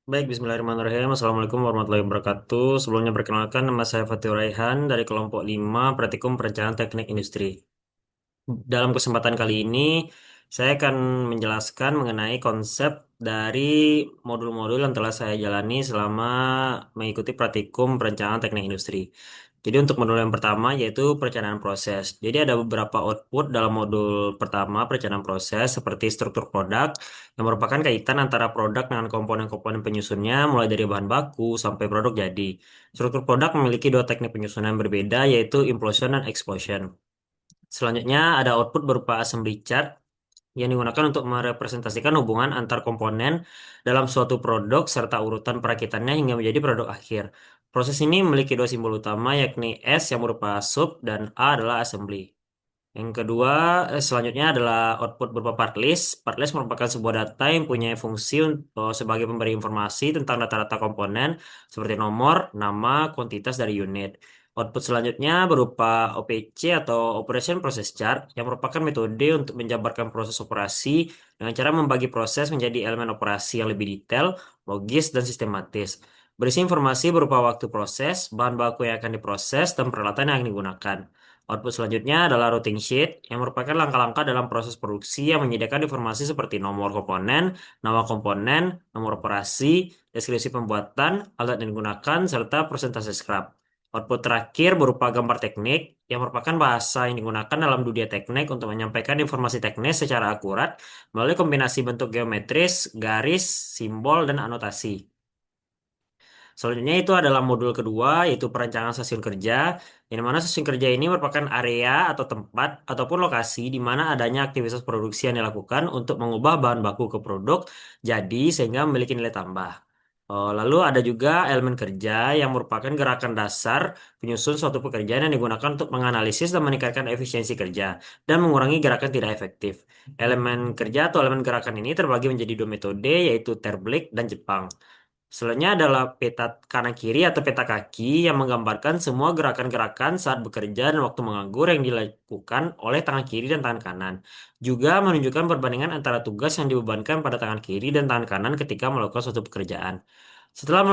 Baik, Bismillahirrahmanirrahim. Assalamualaikum warahmatullahi wabarakatuh. Sebelumnya perkenalkan, nama saya Fatih Raihan dari kelompok 5 Praktikum Perencanaan Teknik Industri. Dalam kesempatan kali ini, saya akan menjelaskan mengenai konsep dari modul-modul yang telah saya jalani selama mengikuti praktikum perencanaan teknik industri. Jadi untuk modul yang pertama yaitu perencanaan proses. Jadi ada beberapa output dalam modul pertama perencanaan proses seperti struktur produk yang merupakan kaitan antara produk dengan komponen-komponen penyusunnya mulai dari bahan baku sampai produk jadi. Struktur produk memiliki dua teknik penyusunan yang berbeda yaitu implosion dan explosion. Selanjutnya ada output berupa assembly chart yang digunakan untuk merepresentasikan hubungan antar komponen dalam suatu produk serta urutan perakitannya hingga menjadi produk akhir. Proses ini memiliki dua simbol utama yakni S yang berupa sub dan A adalah assembly. Yang kedua, selanjutnya adalah output berupa part list. Part list merupakan sebuah data yang punya fungsi sebagai pemberi informasi tentang data-data komponen seperti nomor, nama, kuantitas dari unit. Output selanjutnya berupa OPC atau Operation Process Chart yang merupakan metode untuk menjabarkan proses operasi dengan cara membagi proses menjadi elemen operasi yang lebih detail, logis, dan sistematis. Berisi informasi berupa waktu proses, bahan baku yang akan diproses, dan peralatan yang akan digunakan. Output selanjutnya adalah routing sheet yang merupakan langkah-langkah dalam proses produksi yang menyediakan informasi seperti nomor komponen, nama komponen, nomor operasi, deskripsi pembuatan, alat yang digunakan, serta persentase scrap. Output terakhir berupa gambar teknik yang merupakan bahasa yang digunakan dalam dunia teknik untuk menyampaikan informasi teknis secara akurat melalui kombinasi bentuk geometris, garis, simbol, dan anotasi. Selanjutnya itu adalah modul kedua, yaitu perancangan stasiun kerja, yang mana stasiun kerja ini merupakan area atau tempat ataupun lokasi di mana adanya aktivitas produksi yang dilakukan untuk mengubah bahan baku ke produk jadi sehingga memiliki nilai tambah. Lalu ada juga elemen kerja yang merupakan gerakan dasar penyusun suatu pekerjaan yang digunakan untuk menganalisis dan meningkatkan efisiensi kerja dan mengurangi gerakan tidak efektif. Elemen kerja atau elemen gerakan ini terbagi menjadi dua metode yaitu Terblick dan Jepang. Selanjutnya adalah peta kanan kiri atau peta kaki yang menggambarkan semua gerakan-gerakan saat bekerja dan waktu menganggur yang dilakukan oleh tangan kiri dan tangan kanan. Juga menunjukkan perbandingan antara tugas yang dibebankan pada tangan kiri dan tangan kanan ketika melakukan suatu pekerjaan. Setelah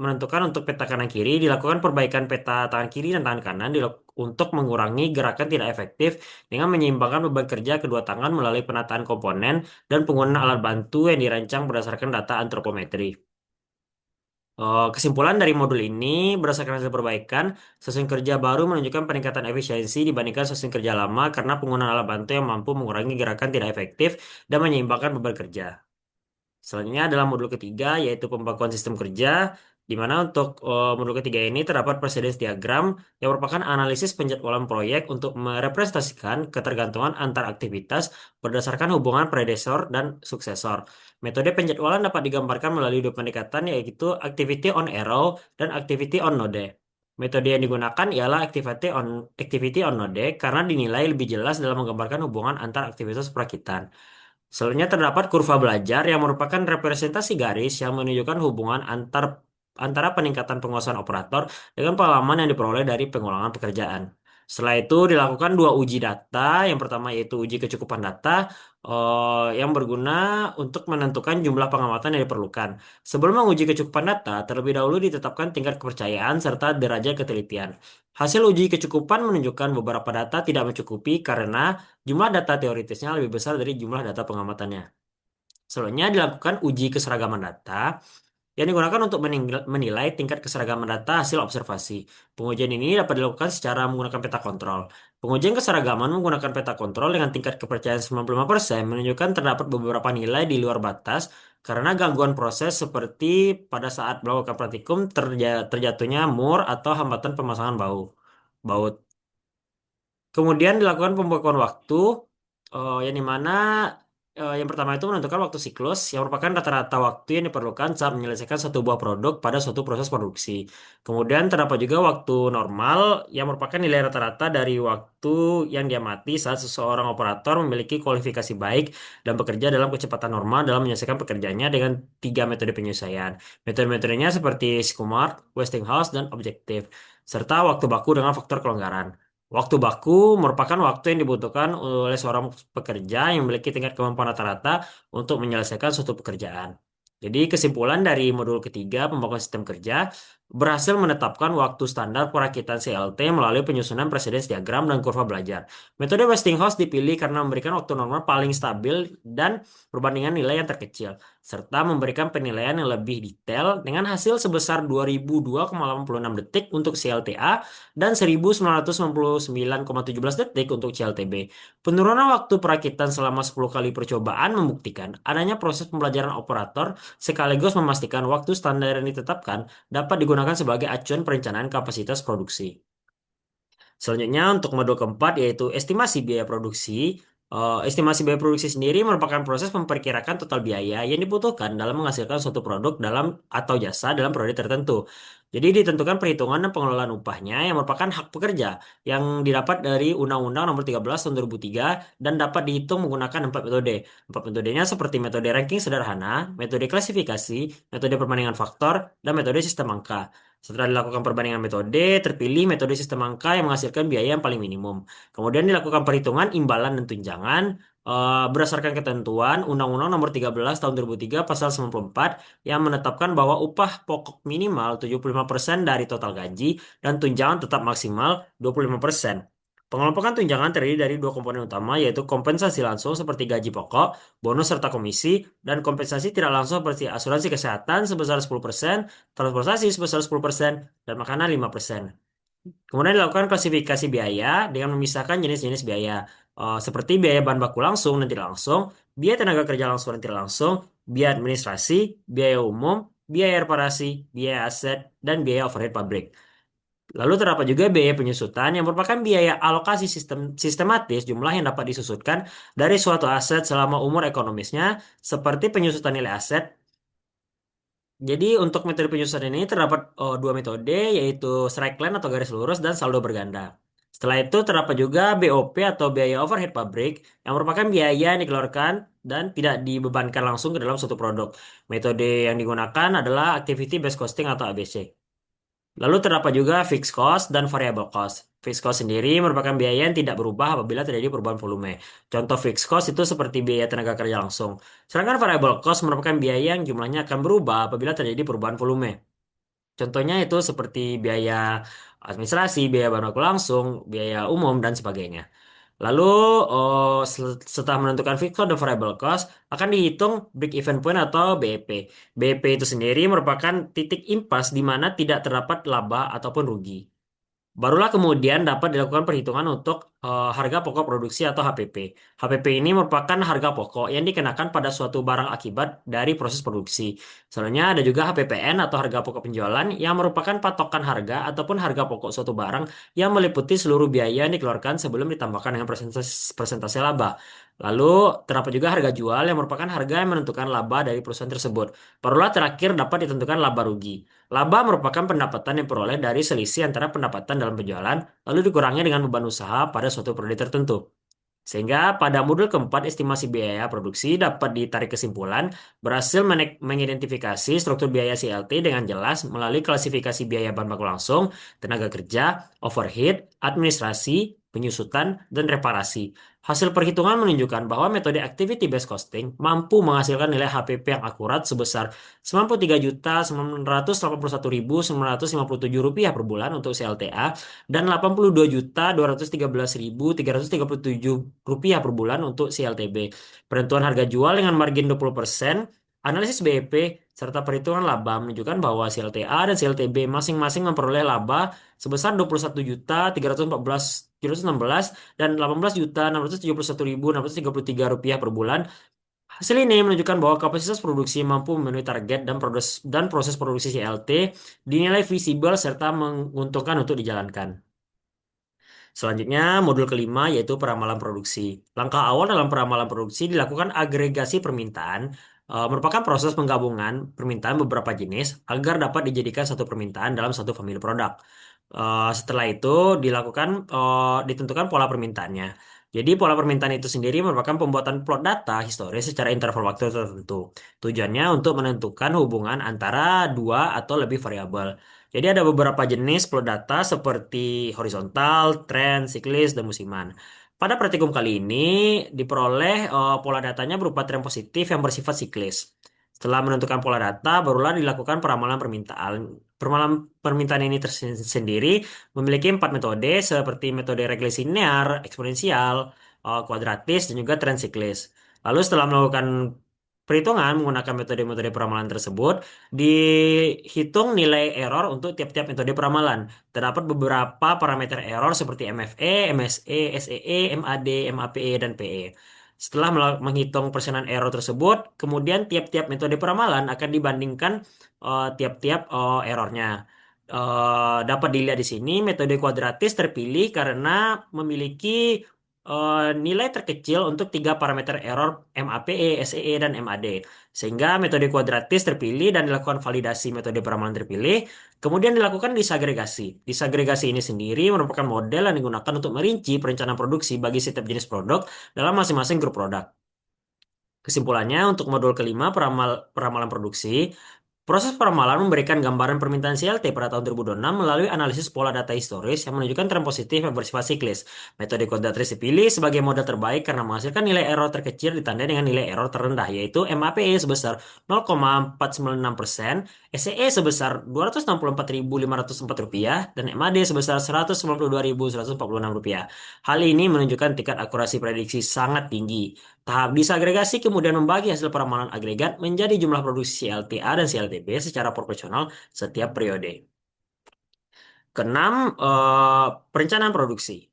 menentukan untuk peta kanan kiri, dilakukan perbaikan peta tangan kiri dan tangan kanan untuk mengurangi gerakan tidak efektif dengan menyeimbangkan beban kerja kedua tangan melalui penataan komponen dan penggunaan alat bantu yang dirancang berdasarkan data antropometri. Kesimpulan dari modul ini, berdasarkan hasil perbaikan, stasiun kerja baru menunjukkan peningkatan efisiensi dibandingkan stasiun kerja lama karena penggunaan alat bantu yang mampu mengurangi gerakan tidak efektif dan menyeimbangkan beban kerja. Selanjutnya adalah modul ketiga, yaitu pembakuan sistem kerja, di mana untuk modul ketiga ini terdapat presiden diagram yang merupakan analisis penjadwalan proyek untuk merepresentasikan ketergantungan antar aktivitas berdasarkan hubungan predesor dan suksesor. Metode penjadwalan dapat digambarkan melalui dua pendekatan, yaitu activity on arrow dan activity on node. Metode yang digunakan ialah activity on node karena dinilai lebih jelas dalam menggambarkan hubungan antar aktivitas perakitan. Selanjutnya terdapat kurva belajar yang merupakan representasi garis yang menunjukkan hubungan antara peningkatan penguasaan operator dengan pengalaman yang diperoleh dari pengulangan pekerjaan. Setelah itu dilakukan dua uji data. Yang pertama yaitu uji kecukupan data yang berguna untuk menentukan jumlah pengamatan yang diperlukan. Sebelum menguji kecukupan data, terlebih dahulu ditetapkan tingkat kepercayaan serta derajat ketelitian. Hasil uji kecukupan menunjukkan beberapa data tidak mencukupi karena jumlah data teoritisnya lebih besar dari jumlah data pengamatannya. Selanjutnya dilakukan uji keseragaman data yang digunakan untuk menilai tingkat keseragaman data hasil observasi. Pengujian ini dapat dilakukan secara menggunakan peta kontrol. Pengujian keseragaman menggunakan peta kontrol dengan tingkat kepercayaan 95% menunjukkan terdapat beberapa nilai di luar batas karena gangguan proses seperti pada saat melakukan praktikum terjatuhnya mur atau hambatan pemasangan baut. Kemudian dilakukan pembekuan waktu, yang dimana yang pertama itu menentukan waktu siklus, yang merupakan rata-rata waktu yang diperlukan saat menyelesaikan satu buah produk pada suatu proses produksi. Kemudian terdapat juga waktu normal, yang merupakan nilai rata-rata dari waktu yang diamati saat seseorang operator memiliki kualifikasi baik dan bekerja dalam kecepatan normal dalam menyelesaikan pekerjaannya dengan tiga metode penyelesaian. Metode-metodenya seperti Shikumark, Westinghouse, dan objektif, serta waktu baku dengan faktor kelonggaran. Waktu baku merupakan waktu yang dibutuhkan oleh seorang pekerja yang memiliki tingkat kemampuan rata-rata untuk menyelesaikan suatu pekerjaan. Jadi kesimpulan dari modul ketiga pembangunan sistem kerja berhasil menetapkan waktu standar perakitan CLT melalui penyusunan presiden diagram dan kurva belajar. Metode Westinghouse dipilih karena memberikan waktu normal paling stabil dan perbandingan nilai yang terkecil, serta memberikan penilaian yang lebih detail dengan hasil sebesar 2002,86 detik untuk CLTA dan 1999,17 detik untuk CLTB. Penurunan waktu perakitan selama 10 kali percobaan membuktikan adanya proses pembelajaran operator sekaligus memastikan waktu standar yang ditetapkan dapat digunakan sebagai acuan perencanaan kapasitas produksi. Selanjutnya untuk modul keempat yaitu estimasi biaya produksi. Estimasi biaya produksi sendiri merupakan proses memperkirakan total biaya yang dibutuhkan dalam menghasilkan suatu produk dalam atau jasa dalam periode tertentu. Jadi ditentukan perhitungan dan pengelolaan upahnya yang merupakan hak pekerja yang didapat dari Undang-Undang Nomor 13 Tahun 2003 dan dapat dihitung menggunakan empat metode. Empat metodenya seperti metode ranking sederhana, metode klasifikasi, metode perbandingan faktor, dan metode sistem angka. Setelah dilakukan perbandingan metode, terpilih metode sistem angka yang menghasilkan biaya yang paling minimum. Kemudian dilakukan perhitungan imbalan dan tunjangan berdasarkan ketentuan Undang-Undang Nomor 13 Tahun 2003 Pasal 94 yang menetapkan bahwa upah pokok minimal 75% dari total gaji dan tunjangan tetap maksimal 25%. Pengelompokan tunjangan terdiri dari dua komponen utama yaitu kompensasi langsung seperti gaji pokok, bonus serta komisi, dan kompensasi tidak langsung seperti asuransi kesehatan sebesar 10%, transportasi sebesar 10%, dan makanan 5%. Kemudian dilakukan klasifikasi biaya dengan memisahkan jenis-jenis biaya, seperti biaya bahan baku langsung dan tidak langsung, biaya tenaga kerja langsung dan tidak langsung, biaya administrasi, biaya umum, biaya reparasi, biaya aset, dan biaya overhead pabrik. Lalu terdapat juga biaya penyusutan yang merupakan biaya alokasi sistematis jumlah yang dapat disusutkan dari suatu aset selama umur ekonomisnya, seperti penyusutan nilai aset. Jadi untuk metode penyusutan ini terdapat dua metode yaitu straight line atau garis lurus dan saldo berganda. Setelah itu terdapat juga BOP atau biaya overhead pabrik yang merupakan biaya yang dikeluarkan dan tidak dibebankan langsung ke dalam suatu produk. Metode yang digunakan adalah activity based costing atau ABC. Lalu terdapat juga fixed cost dan variable cost. Fixed cost sendiri merupakan biaya yang tidak berubah apabila terjadi perubahan volume. Contoh fixed cost itu seperti biaya tenaga kerja langsung. Sedangkan variable cost merupakan biaya yang jumlahnya akan berubah apabila terjadi perubahan volume. Contohnya itu seperti biaya administrasi, biaya bahan baku langsung, biaya umum, dan sebagainya. Lalu setelah menentukan fixed cost dan variable cost akan dihitung break even point atau BEP. BEP itu sendiri merupakan titik impas di mana tidak terdapat laba ataupun rugi. Barulah kemudian dapat dilakukan perhitungan untuk harga pokok produksi atau HPP. HPP ini merupakan harga pokok yang dikenakan pada suatu barang akibat dari proses produksi. Selanjutnya ada juga HPPN atau harga pokok penjualan yang merupakan patokan harga ataupun harga pokok suatu barang yang meliputi seluruh biaya yang dikeluarkan sebelum ditambahkan dengan persentase laba. Lalu terdapat juga harga jual yang merupakan harga yang menentukan laba dari perusahaan tersebut. Barulah terakhir dapat ditentukan laba rugi. Laba merupakan pendapatan yang diperoleh dari selisih antara pendapatan dalam penjualan, lalu dikurangi dengan beban usaha pada suatu periode tertentu. Sehingga pada modul keempat estimasi biaya produksi dapat ditarik kesimpulan berhasil mengidentifikasi struktur biaya CLT dengan jelas melalui klasifikasi biaya bahan baku langsung, tenaga kerja, overhead, administrasi, penyusutan, dan reparasi. Hasil perhitungan menunjukkan bahwa metode activity based costing mampu menghasilkan nilai HPP yang akurat sebesar Rp93.981.957 per bulan untuk CLTA dan Rp82.213.337 per bulan untuk CLTB. Penentuan harga jual dengan margin 20%, analisis BEP, serta perhitungan laba menunjukkan bahwa CLTA dan CLTB masing-masing memperoleh laba sebesar Rp21.314.716 dan Rp18.671.633 per bulan. Hasil ini menunjukkan bahwa kapasitas produksi mampu memenuhi target dan proses produksi CLT dinilai visible serta menguntungkan untuk dijalankan. Selanjutnya, modul kelima yaitu peramalan produksi. Langkah awal dalam peramalan produksi dilakukan agregasi permintaan, merupakan proses penggabungan permintaan beberapa jenis agar dapat dijadikan satu permintaan dalam satu famili produk. Setelah itu ditentukan pola permintaannya. Jadi pola permintaan itu sendiri merupakan pembuatan plot data historis secara interval waktu tertentu. Tujuannya untuk menentukan hubungan antara dua atau lebih variabel. Jadi ada beberapa jenis plot data seperti horizontal, tren, siklis, dan musiman. Pada praktikum kali ini diperoleh pola datanya berupa tren positif yang bersifat siklis. Setelah menentukan pola data, barulah dilakukan peramalan permintaan. Peramalan permintaan ini tersendiri memiliki empat metode seperti metode regresi linear, eksponensial, kuadratis, dan juga tren siklis. Lalu setelah melakukan perhitungan menggunakan metode-metode peramalan tersebut, dihitung nilai error untuk tiap-tiap metode peramalan. Terdapat beberapa parameter error seperti MFE, MSE, SEE, MAD, MAPE, dan PE. Setelah menghitung persenan error tersebut, kemudian tiap-tiap metode peramalan akan dibandingkan tiap-tiap errornya. Dapat dilihat di sini, metode kuadratis terpilih karena memiliki nilai terkecil untuk tiga parameter error MAPE, SEE, dan MAD. Sehingga metode kuadratis terpilih dan dilakukan validasi metode peramalan terpilih, kemudian dilakukan disagregasi. Disagregasi ini sendiri merupakan model yang digunakan untuk merinci perencanaan produksi bagi setiap jenis produk dalam masing-masing grup produk. Kesimpulannya, untuk modul kelima peramalan produksi, proses peramalan memberikan gambaran permintaan CLT pada tahun 2026 melalui analisis pola data historis yang menunjukkan tren positif yang bersifat siklis. Metode kuadratis dipilih sebagai model terbaik karena menghasilkan nilai error terkecil ditandai dengan nilai error terendah, yaitu MAPE sebesar 0,496%, SEE sebesar Rp264.504, dan MAD sebesar Rp192.146. Hal ini menunjukkan tingkat akurasi prediksi sangat tinggi. Tahap disagregasi kemudian membagi hasil peramalan agregat menjadi jumlah produksi CLTA dan CLTB secara proporsional setiap periode. Keenam, perencanaan produksi.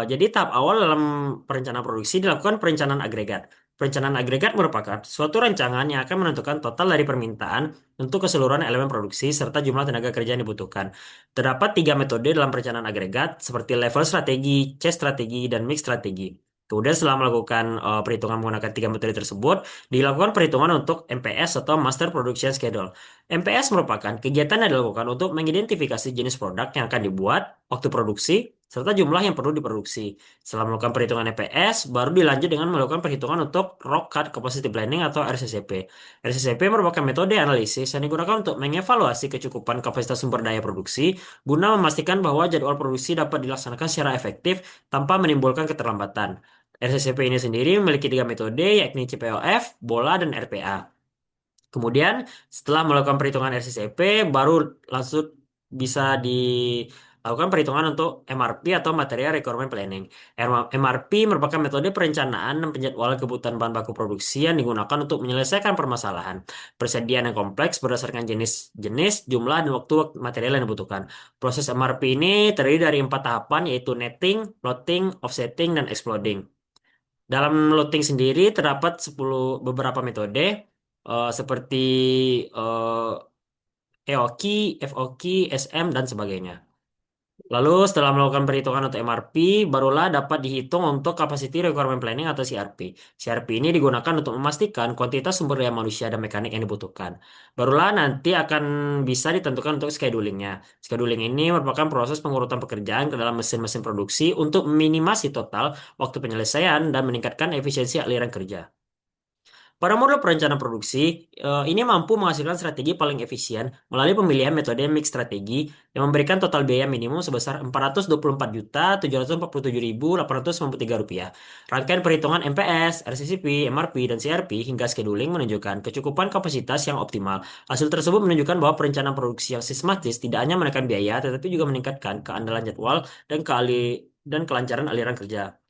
Jadi tahap awal dalam perencanaan produksi dilakukan perencanaan agregat. Perencanaan agregat merupakan suatu rancangan yang akan menentukan total dari permintaan untuk keseluruhan elemen produksi serta jumlah tenaga kerja yang dibutuhkan. Terdapat tiga metode dalam perencanaan agregat seperti level strategi, chase strategi, dan mix strategi. Kemudian setelah melakukan perhitungan menggunakan tiga metode tersebut, dilakukan perhitungan untuk MPS atau Master Production Schedule. MPS merupakan kegiatan yang dilakukan untuk mengidentifikasi jenis produk yang akan dibuat, waktu produksi, serta jumlah yang perlu diproduksi. Setelah melakukan perhitungan EPS, baru dilanjut dengan melakukan perhitungan untuk Rock Cut Capacity Planning atau RCCP. RCCP merupakan metode analisis yang digunakan untuk mengevaluasi kecukupan kapasitas sumber daya produksi guna memastikan bahwa jadwal produksi dapat dilaksanakan secara efektif tanpa menimbulkan keterlambatan. RCCP ini sendiri memiliki tiga metode, yakni CPOF, BOLA, dan RPA. Kemudian setelah melakukan perhitungan RCCP, baru langsung bisa dilakukan perhitungan untuk MRP atau Material Requirement Planning. MRP merupakan metode perencanaan dan penjadwalan kebutuhan bahan baku produksi yang digunakan untuk menyelesaikan permasalahan persediaan yang kompleks berdasarkan jenis, jumlah, dan waktu material yang dibutuhkan. Proses MRP ini terdiri dari empat tahapan, yaitu netting, loading, offsetting, dan exploding. Dalam loading sendiri terdapat 10 beberapa metode seperti EOKI, FOKI, SM, dan sebagainya. Lalu setelah melakukan perhitungan untuk MRP, barulah dapat dihitung untuk Capacity Requirement Planning atau CRP. CRP ini digunakan untuk memastikan kuantitas sumber daya manusia dan mekanik yang dibutuhkan. Barulah nanti akan bisa ditentukan untuk schedulingnya. Scheduling ini merupakan proses pengurutan pekerjaan ke dalam mesin-mesin produksi untuk meminimasi total waktu penyelesaian dan meningkatkan efisiensi aliran kerja. Pada model perencanaan produksi, ini mampu menghasilkan strategi paling efisien melalui pemilihan metode mix strategi yang memberikan total biaya minimum sebesar Rp424.747.893. Rangkaian perhitungan MPS, RCCP, MRP, dan CRP hingga scheduling menunjukkan kecukupan kapasitas yang optimal. Hasil tersebut menunjukkan bahwa perencanaan produksi yang sistematis tidak hanya menekan biaya, tetapi juga meningkatkan keandalan jadwal dan kelancaran aliran kerja.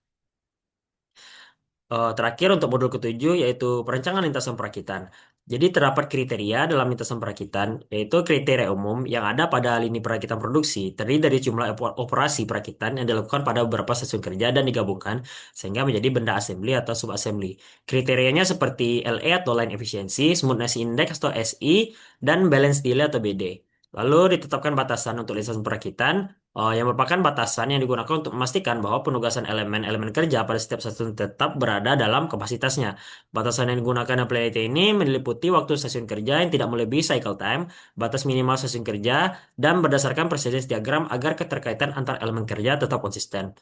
Terakhir untuk modul ketujuh yaitu perencanaan lintasan perakitan. Jadi terdapat kriteria dalam lintasan perakitan, yaitu kriteria umum yang ada pada lini perakitan produksi, terdiri dari jumlah operasi perakitan yang dilakukan pada beberapa stasiun kerja dan digabungkan sehingga menjadi benda assembly atau subassembly. Kriterianya seperti LE atau line efficiency, smoothness index atau SI, dan balance delay atau BD. Lalu ditetapkan batasan untuk lintasan perakitan, yang merupakan batasan yang digunakan untuk memastikan bahwa penugasan elemen-elemen kerja pada setiap stasiun tetap berada dalam kapasitasnya. Batasan yang digunakan dalam penelitian ini meliputi waktu stasiun kerja yang tidak melebihi cycle time, batas minimal stasiun kerja, dan berdasarkan presence diagram agar keterkaitan antar elemen kerja tetap konsisten.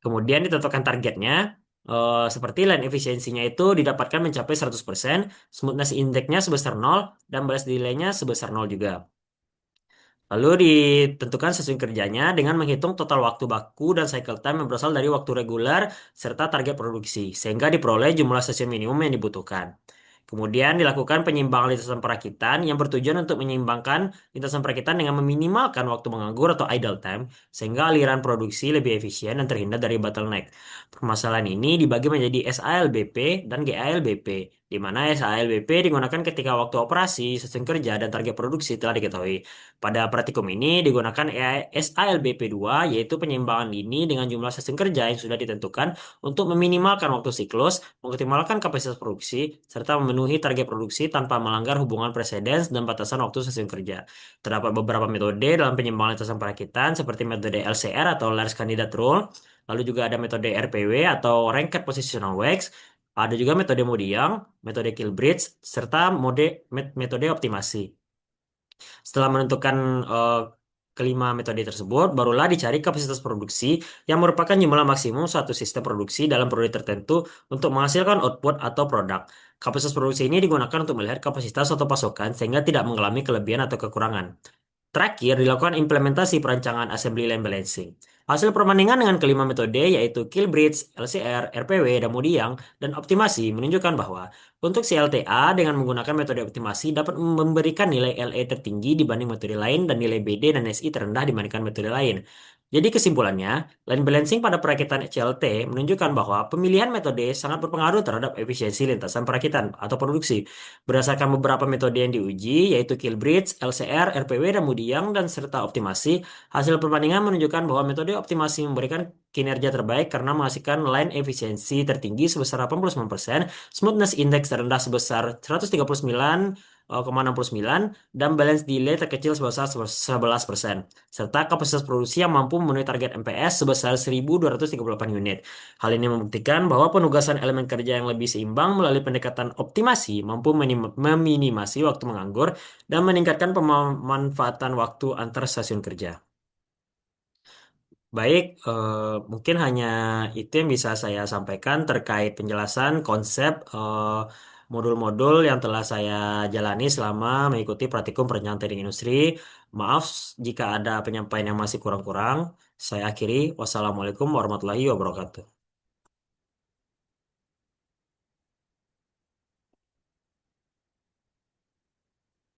Kemudian ditetapkan targetnya, seperti line efisiensinya itu didapatkan mencapai 100%, smoothness index-nya sebesar 0, dan balance delay-nya sebesar 0 juga. Lalu ditentukan stasiun kerjanya dengan menghitung total waktu baku dan cycle time yang berasal dari waktu reguler serta target produksi, sehingga diperoleh jumlah stasiun minimum yang dibutuhkan. Kemudian dilakukan penyimbangan lintasan perakitan yang bertujuan untuk menyeimbangkan lintasan perakitan dengan meminimalkan waktu menganggur atau idle time, sehingga aliran produksi lebih efisien dan terhindar dari bottleneck. Permasalahan ini dibagi menjadi SALBP dan GALBP, di mana SALBP digunakan ketika waktu operasi, sistem kerja, dan target produksi telah diketahui. Pada praktikum ini digunakan SALBP 2, yaitu penyeimbangan lini dengan jumlah sistem kerja yang sudah ditentukan untuk meminimalkan waktu siklus, mengoptimalkan kapasitas produksi, serta memenuhi target produksi tanpa melanggar hubungan preseden dan batasan waktu sistem kerja. Terdapat beberapa metode dalam penyimbangan lintasan perakitan seperti metode LCR atau Large Candidate Rule, lalu juga ada metode RPW atau Ranked Positional Wax, ada juga metode Modiang, metode Kilbridge, serta metode optimasi. Setelah menentukan eh, kelima metode tersebut, barulah dicari kapasitas produksi yang merupakan jumlah maksimum suatu sistem produksi dalam periode tertentu untuk menghasilkan output atau produk. Kapasitas produksi ini digunakan untuk melihat kapasitas atau pasokan sehingga tidak mengalami kelebihan atau kekurangan. Terakhir, dilakukan implementasi perancangan assembly line balancing. Hasil perbandingan dengan kelima metode yaitu Kilbridge, LCR, RPW, dan Modiang, dan optimasi menunjukkan bahwa untuk CLTA dengan menggunakan metode optimasi dapat memberikan nilai LE tertinggi dibanding metode lain dan nilai BD dan SI terendah dibandingkan metode lain. Jadi kesimpulannya, line balancing pada perakitan CLT menunjukkan bahwa pemilihan metode sangat berpengaruh terhadap efisiensi lintasan perakitan atau produksi. Berdasarkan beberapa metode yang diuji, yaitu Kilbridge, LCR, RPW, dan Modiang, dan serta optimasi, hasil perbandingan menunjukkan bahwa metode optimasi memberikan kinerja terbaik karena menghasilkan line efisiensi tertinggi sebesar 89%, smoothness index terendah sebesar 139,69, dan balance delay terkecil sebesar 11%, serta kapasitas produksi yang mampu memenuhi target MPS sebesar 1.238 unit. Hal ini membuktikan bahwa penugasan elemen kerja yang lebih seimbang melalui pendekatan optimasi mampu meminimasi waktu menganggur dan meningkatkan pemanfaatan waktu antar stasiun kerja. Baik, mungkin hanya itu yang bisa saya sampaikan terkait penjelasan konsep modul-modul yang telah saya jalani selama mengikuti praktikum perencanaan teknik industri. Maaf jika ada penyampaian yang masih kurang-kurang. Saya akhiri. Wassalamualaikum warahmatullahi wabarakatuh.